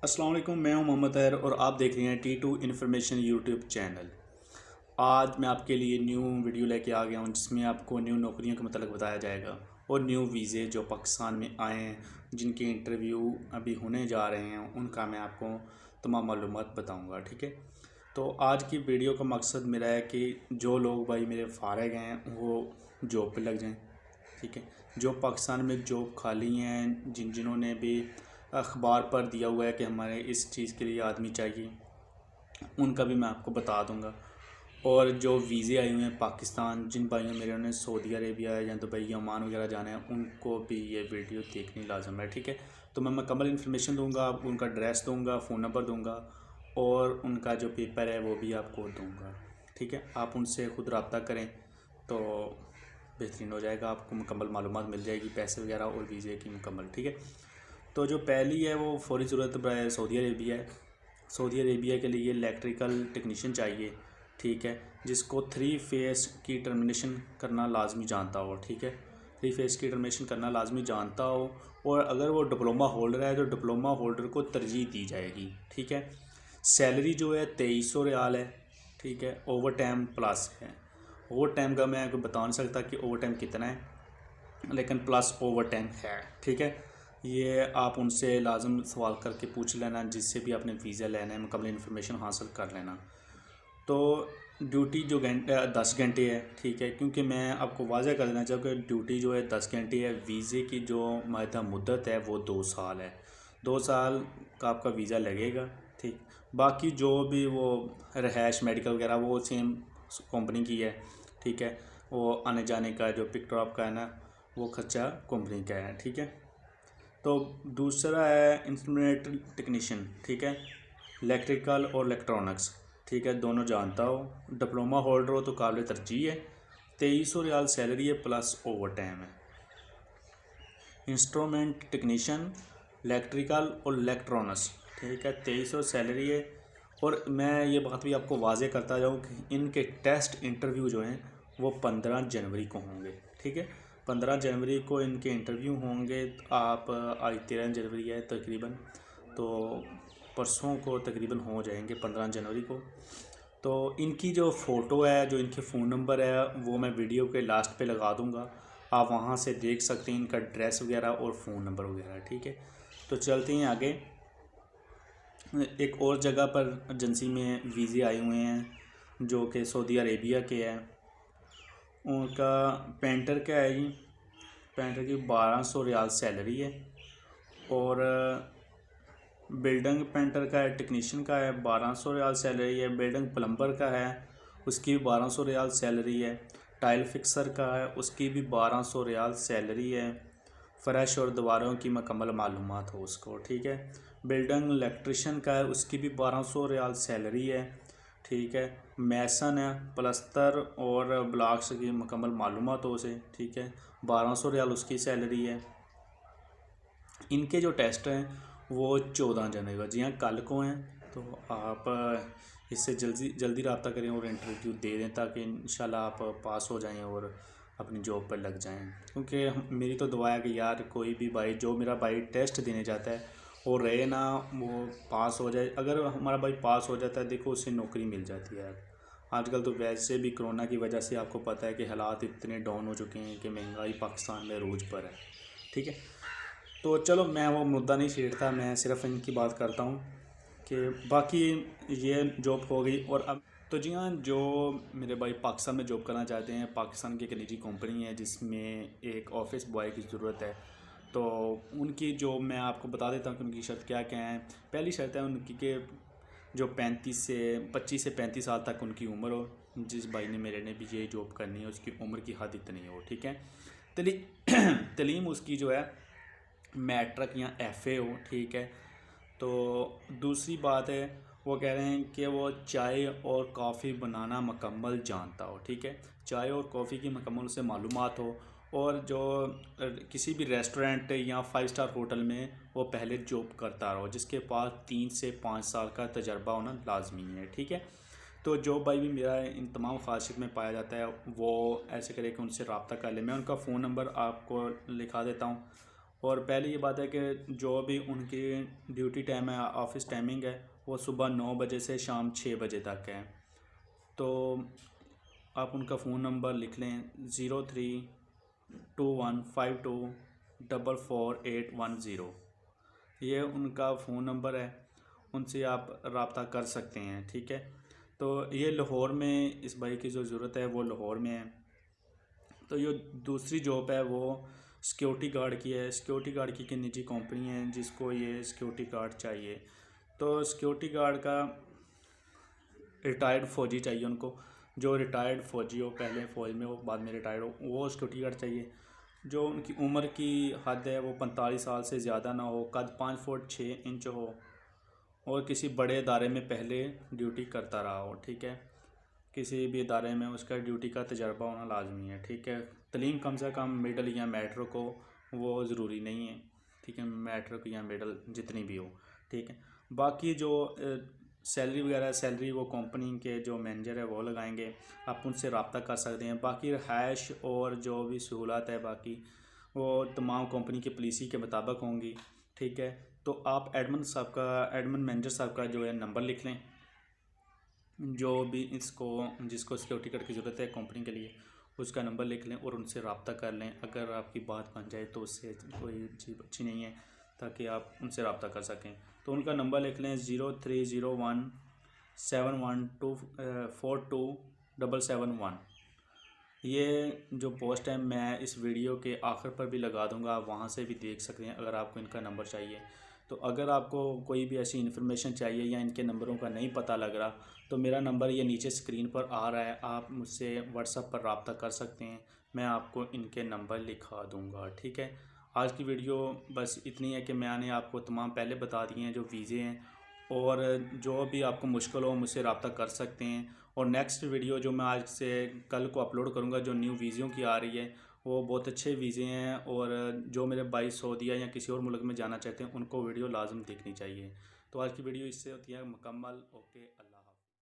अस्सलाम वालेकुम। मैं हूं मोहम्मद तैहर और आप देख रहे हैं T2 इन्फॉर्मेशन यूट्यूब चैनल। आज मैं आपके लिए न्यू वीडियो लेके आ गया हूं जिसमें आपको न्यू नौकरियों के मतलब बताया जाएगा और न्यू वीज़े जो पाकिस्तान में आए हैं, जिनके इंटरव्यू अभी होने जा रहे हैं, उनका मैं आपको तमाम मालूमात बताऊंगा। ठीक है, तो आज की वीडियो का मकसद मेरा है कि जो लोग भाई मेरे फारग हैं वो जॉब पे लग जाएं। ठीक है, जो पाकिस्तान में जॉब खाली हैं, जिन्होंने भी अखबार पर दिया हुआ है कि हमारे इस चीज़ के लिए आदमी चाहिए, उनका भी मैं आपको बता दूंगा। और जो वीज़े आए हुए हैं पाकिस्तान, जिन भाइयों मेरे ने सऊदी अरेबिया या दुबई या ओमान वगैरह जाना है, उनको भी ये वीडियो देखनी लाजम है। ठीक है, तो मैं मुकम्मल इन्फॉर्मेशन दूंगा, उनका एड्रेस दूंगा, फ़ोन नंबर दूंगा और उनका जो पेपर है वो भी आपको दूंगा। ठीक है, आप उनसे ख़ुद रब्ता करें तो बेहतरीन हो जाएगा, आपको मुकम्मल मालूमात मिल जाएगी, पैसे वगैरह और वीज़े की मुकम्मल। ठीक है, तो जो पहली है वो फ़ौरी ज़रूरत सऊदी अरेबिया है। सऊदी अरेबिया के लिए इलेक्ट्रिकल टेक्नीशियन चाहिए। ठीक है, जिसको 3 फेस की टर्मिनेशन करना लाजमी जानता हो। ठीक है, 3 फेस की टर्मिनेशन करना लाजमी जानता हो और अगर वो डिप्लोमा होल्डर है तो डिप्लोमा होल्डर को तरजीह दी जाएगी। ठीक है, सैलरी जो है 2300 रियाल है। ठीक है, ओवर टाइम प्लस है। ओवर टाइम का मैं आपको बता नहीं सकता कि ओवर टाइम कितना है, लेकिन प्लस ओवर टाइम है। ठीक है, ये आप उनसे लाजम सवाल करके पूछ लेना, जिससे भी आपने वीज़ा लेना है, मुकम्मल इन्फॉर्मेशन हासिल कर लेना। तो ड्यूटी जो 10 घंटे है। ठीक है, क्योंकि मैं आपको वाज़ह कर देना चाहूँ कि ड्यूटी जो है 10 घंटे है। वीज़े की जो मायदा मुद्दत है वो 2 साल है। 2 साल का आपका वीज़ा लगेगा। ठीक, बाकी जो भी वो रहायश मेडिकल वगैरह वो सेम कंपनी की है। ठीक है, वो आने जाने का जो पिक ड्रॉप का है ना, वो खर्चा कंपनी का है। ठीक है, तो दूसरा है इंस्ट्रूमेंट टेक्नीशियन। ठीक है, इलेक्ट्रिकल और इलेक्ट्रॉनिक्स। ठीक है, दोनों जानता हो, डिप्लोमा होल्डर हो तो काबिल तरजीह है। 2300 रियाल सैलरी है प्लस ओवर टाइम है। इंस्ट्रूमेंट टेक्नीशियन, इलेक्ट्रिकल और इलेक्ट्रॉनिक्स। ठीक है, 2300 सैलरी है। और मैं ये बात भी आपको वाज़े करता जाऊँ कि इनके टेस्ट इंटरव्यू जो हैं वो 15 जनवरी को होंगे। ठीक है, 15 जनवरी को इनके इंटरव्यू होंगे। आप आज 13 जनवरी है तकरीबन, तो परसों को तकरीबन हो जाएंगे 15 जनवरी को। तो इनकी जो फ़ोटो है, जो इनके फ़ोन नंबर है, वो मैं वीडियो के लास्ट पे लगा दूंगा, आप वहाँ से देख सकते हैं इनका एड्रेस वगैरह और फ़ोन नंबर वगैरह। ठीक है, तो चलते हैं आगे। एक और जगह पर एजेंसी में वीज़े आए हुए हैं जो कि सऊदी अरेबिया के हैं। उनका पेंटर का है जी, पेंटर की 1200 रियाल सैलरी है। और बिल्डिंग पेंटर का है, टेक्नीशियन का है, 1200 रियाल सैलरी है। बिल्डिंग प्लम्बर का है, उसकी भी 1200 रियाल सैलरी है। टाइल फिक्सर का है, उसकी भी 1200 रियाल सैलरी है। फ़र्श और दीवारों की मुकम्मल मालूमात हो उसको। ठीक है, बिल्डिंग इलेक्ट्रिशियन का है, उसकी भी 1200 रियाल सैलरी है। ठीक है, मैसन है, प्लस्तर और ब्लॉक्स की मुकम्मल मालूमात हो उसे। ठीक है, 1200 रियाल उसकी सैलरी है। इनके जो टेस्ट हैं वो 14 जनवरी को, जी हाँ कल को हैं। तो आप इससे जल्दी जल्दी रब्ता करें और इंटरव्यू दे दें ताकि इंशाल्लाह आप पास हो जाएं और अपनी जॉब पर लग जाएं। क्योंकि मेरी तो दुआ है कि यार कोई भी भाई, जो मेरा भाई टेस्ट देने जाता है और रहे ना, वो पास हो जाए। अगर हमारा भाई पास हो जाता है, देखो उससे नौकरी मिल जाती है। आजकल तो वैसे भी कोरोना की वजह से आपको पता है कि हालात इतने डाउन हो चुके हैं कि महंगाई पाकिस्तान में रूज पर है। ठीक है, तो चलो मैं वो मुद्दा नहीं छेड़ता, मैं सिर्फ इनकी बात करता हूँ कि बाकी ये जॉब हो गई। और अब तो जी हाँ, जो मेरे भाई पाकिस्तान में जॉब करना चाहते हैं, पाकिस्तान की एक निजी कंपनी है जिसमें एक ऑफिस बॉय की ज़रूरत है। तो उनकी जो मैं आपको बता देता हूँ कि उनकी शर्त क्या क्या है। पहली शर्त है उनकी कि जो 25 से 35 साल तक उनकी उम्र हो। जिस भाई ने मेरे ने भी ये जॉब करनी है उसकी उम्र की हद इतनी हो। ठीक है, तलीम उसकी जो है मैट्रिक या एफ़ए हो। ठीक है, तो दूसरी बात है, वो कह रहे हैं कि वो चाय और कॉफ़ी बनाना मुकम्मल जानता हो। ठीक है, चाय और कॉफ़ी की मुकम्मल उसे मालूमात हो और जो किसी भी रेस्टोरेंट या 5 स्टार होटल में वो पहले जॉब करता रहो, जिसके पास 3 से 5 साल का तजर्बा होना लाजमी है। ठीक है, तो जो भाई भी मेरा इन तमाम ख़ासियत में पाया जाता है वो ऐसे करे कि उनसे रब्ता कर ले। मैं उनका फ़ोन नंबर आपको लिखा देता हूँ और पहले ये बात है कि जो भी उनकी ड्यूटी टाइम है, ऑफिस टाइमिंग है, वो सुबह 9 बजे से शाम 6 बजे तक है। तो आप उनका फ़ोन नंबर लिख लें 032152444810। ये उनका फ़ोन नंबर है, उनसे आप रब्ता कर सकते हैं। ठीक है, तो ये लाहौर में इस भाई की जो ज़रूरत है वो लाहौर में है। तो ये दूसरी जॉब है वो सिक्योरिटी गार्ड की है। सिक्योरिटी गार्ड की निजी कंपनी है जिसको ये सिक्योरिटी गार्ड चाहिए। तो सिक्योरिटी गार्ड का रिटायर्ड फ़ौजी चाहिए उनको, जो रिटायर्ड फ़ौजी हो, पहले फ़ौज में हो बाद में रिटायर्ड हो, वो सिक्योरिटी गार्ड चाहिए। जो उनकी उम्र की हद है वो 45 साल से ज़्यादा ना हो, कद 5 फुट 6 इंच हो और किसी बड़े इदारे में पहले ड्यूटी करता रहा हो। ठीक है, किसी भी इदारे में उसका ड्यूटी का तजर्बा होना लाजमी है। ठीक है, तलीम कम से कम मिडल या मैट्रिक को, वो ज़रूरी नहीं है। ठीक है, मैट्रिक या मिडल जितनी भी हो। ठीक है, बाकी जो सैलरी वगैरह, सैलरी वो कंपनी के जो मैनेजर है वो लगाएंगे, आप उनसे रब्ता कर सकते हैं। बाकी रहायश और जो भी सहूलत है बाकी वो तमाम कंपनी के पॉलिसी के मुताबिक होंगी। ठीक है, तो आप एडमिन मैनेजर साहब का जो है नंबर लिख लें, जो भी जिसको सिक्योरिटी गार्ड की ज़रूरत है कंपनी के लिए, उसका नंबर लिख लें और उनसे रब्ता कर लें। अगर आपकी बात बन जाए तो उससे कोई चीज़ अच्छी नहीं है, ताकि आप उनसे रब्ता कर सकें। तो उनका नंबर लिख लें 030171242771। ये जो पोस्ट है मैं इस वीडियो के आखिर पर भी लगा दूंगा, आप वहाँ से भी देख सकते हैं अगर आपको इनका नंबर चाहिए। तो अगर आपको कोई भी ऐसी इन्फॉर्मेशन चाहिए या इनके नंबरों का नहीं पता लग रहा, तो मेरा नंबर ये नीचे स्क्रीन पर आ रहा है, आप मुझसे व्हाट्सएप पर रब्ता कर सकते हैं, मैं आपको इनके नंबर लिखा दूंगा। ठीक है, आज की वीडियो बस इतनी है कि मैंने आपको तमाम पहले बता दिए हैं जो वीज़े हैं, और जो भी आपको मुश्किल हो मुझसे रब्ता कर सकते हैं। और नेक्स्ट वीडियो जो मैं आज से कल को अपलोड करूँगा, जो न्यू वीज़ों की आ रही है, वो बहुत अच्छे वीज़े हैं, और जो मेरे भाई सऊदीया या किसी और मुल्क में जाना चाहते हैं उनको वीडियो लाजम देखनी चाहिए। तो आज की वीडियो इससे होती है मुकम्मल। ओके, अल्लाह।